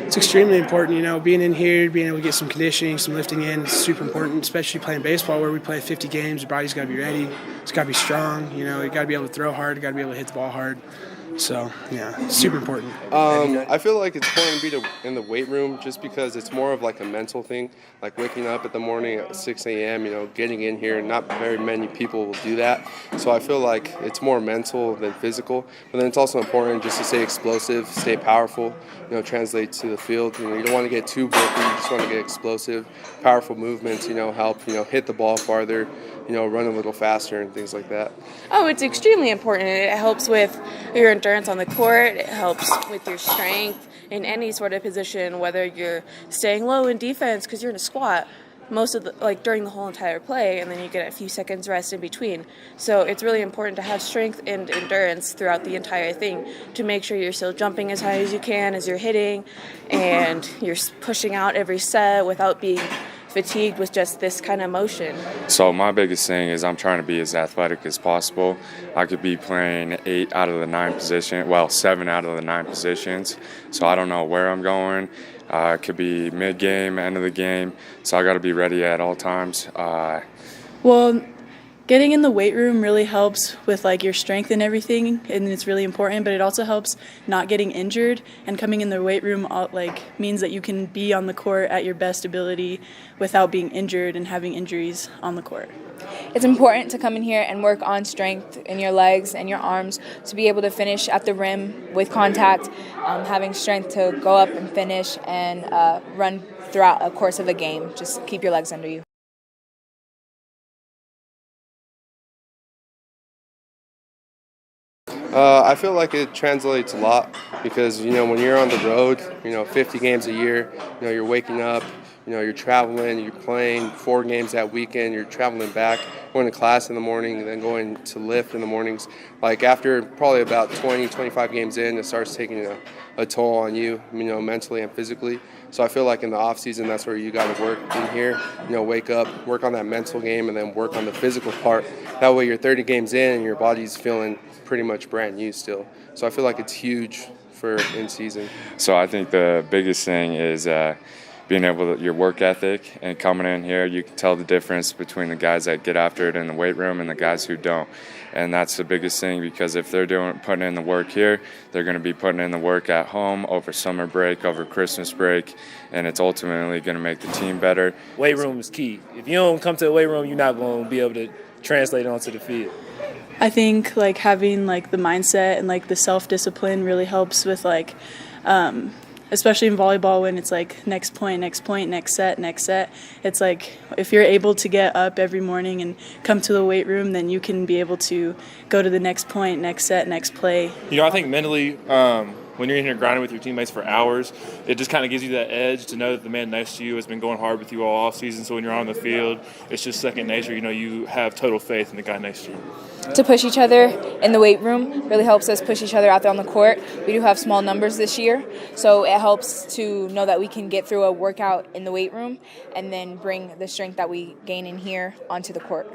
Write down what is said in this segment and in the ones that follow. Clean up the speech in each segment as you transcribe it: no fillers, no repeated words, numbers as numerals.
It's extremely important, being in here, being able to get some conditioning, some lifting in, it's super important, especially playing baseball where we play 50 games. Your body's got to be ready. It's got to be strong. You got to be able to throw hard. You got to be able to hit the ball hard. So, yeah, it's super important. I feel like it's important to be in the weight room just because it's more of like a mental thing. Like waking up in the morning at 6 a.m., getting in here, not very many people will do that. So I feel like it's more mental than physical. But then it's also important just to stay explosive, stay powerful, translate to the field. You don't want to get too bulky, you just want to get explosive, powerful movements, help, hit the ball farther, run a little faster and things like that. Oh, it's extremely important. It helps with your endurance on the court. It helps with your strength in any sort of position, whether you're staying low in defense because you're in a squat during the whole entire play, and then you get a few seconds rest in between. So it's really important to have strength and endurance throughout the entire thing to make sure you're still jumping as high as you can as you're hitting, and you're pushing out every set without being fatigued with just this kind of motion. So my biggest thing is I'm trying to be as athletic as possible. I could be playing 7 out of the 9 positions. So I don't know where I'm going. It could be mid-game, end of the game. So I got to be ready at all times. Well, getting in the weight room really helps with your strength and everything, and it's really important, but it also helps not getting injured, and coming in the weight room means that you can be on the court at your best ability without being injured and having injuries on the court. It's important to come in here and work on strength in your legs and your arms to be able to finish at the rim with contact, having strength to go up and finish and run throughout a course of a game. Just keep your legs under you. I feel like it translates a lot because, when you're on the road, 50 games a year, you're waking up, you're traveling, you're playing 4 games that weekend, you're traveling back, going to class in the morning, and then going to lift in the mornings. After probably about 20, 25 games in, it starts taking a toll on you, mentally and physically. So I feel like in the off season, that's where you got to work in here, wake up, work on that mental game, and then work on the physical part. That way you're 30 games in and your body's feeling pretty much brand new still. So I feel like it's huge for in season. So I think the biggest thing is being able to, your work ethic, and coming in here, you can tell the difference between the guys that get after it in the weight room and the guys who don't. And that's the biggest thing, because if they're putting in the work here, they're going to be putting in the work at home over summer break, over Christmas break, and it's ultimately going to make the team better. Weight room is key. If you don't come to the weight room, you're not going to be able to translate onto the field. I think having the mindset and the self-discipline really helps with especially in volleyball when it's next point, next set. It's if you're able to get up every morning and come to the weight room, then you can be able to go to the next point, next set, next play. I think mentally, when you're in here grinding with your teammates for hours, it just kind of gives you that edge to know that the man next to you has been going hard with you all off season. So when you're on the field, it's just second nature. You have total faith in the guy next to you. To push each other in the weight room really helps us push each other out there on the court. We do have small numbers this year, so it helps to know that we can get through a workout in the weight room and then bring the strength that we gain in here onto the court.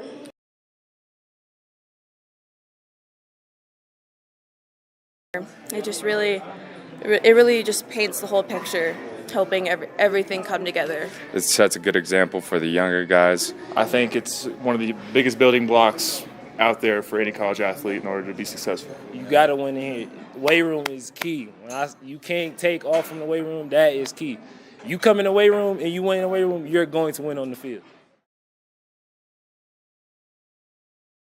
It really just paints the whole picture, helping everything come together. It sets a good example for the younger guys. I think it's one of the biggest building blocks out there for any college athlete in order to be successful. You got to win in here. The weight room is key. You can't take off from the weight room. That is key. You come in the weight room and you win in the weight room, you're going to win on the field.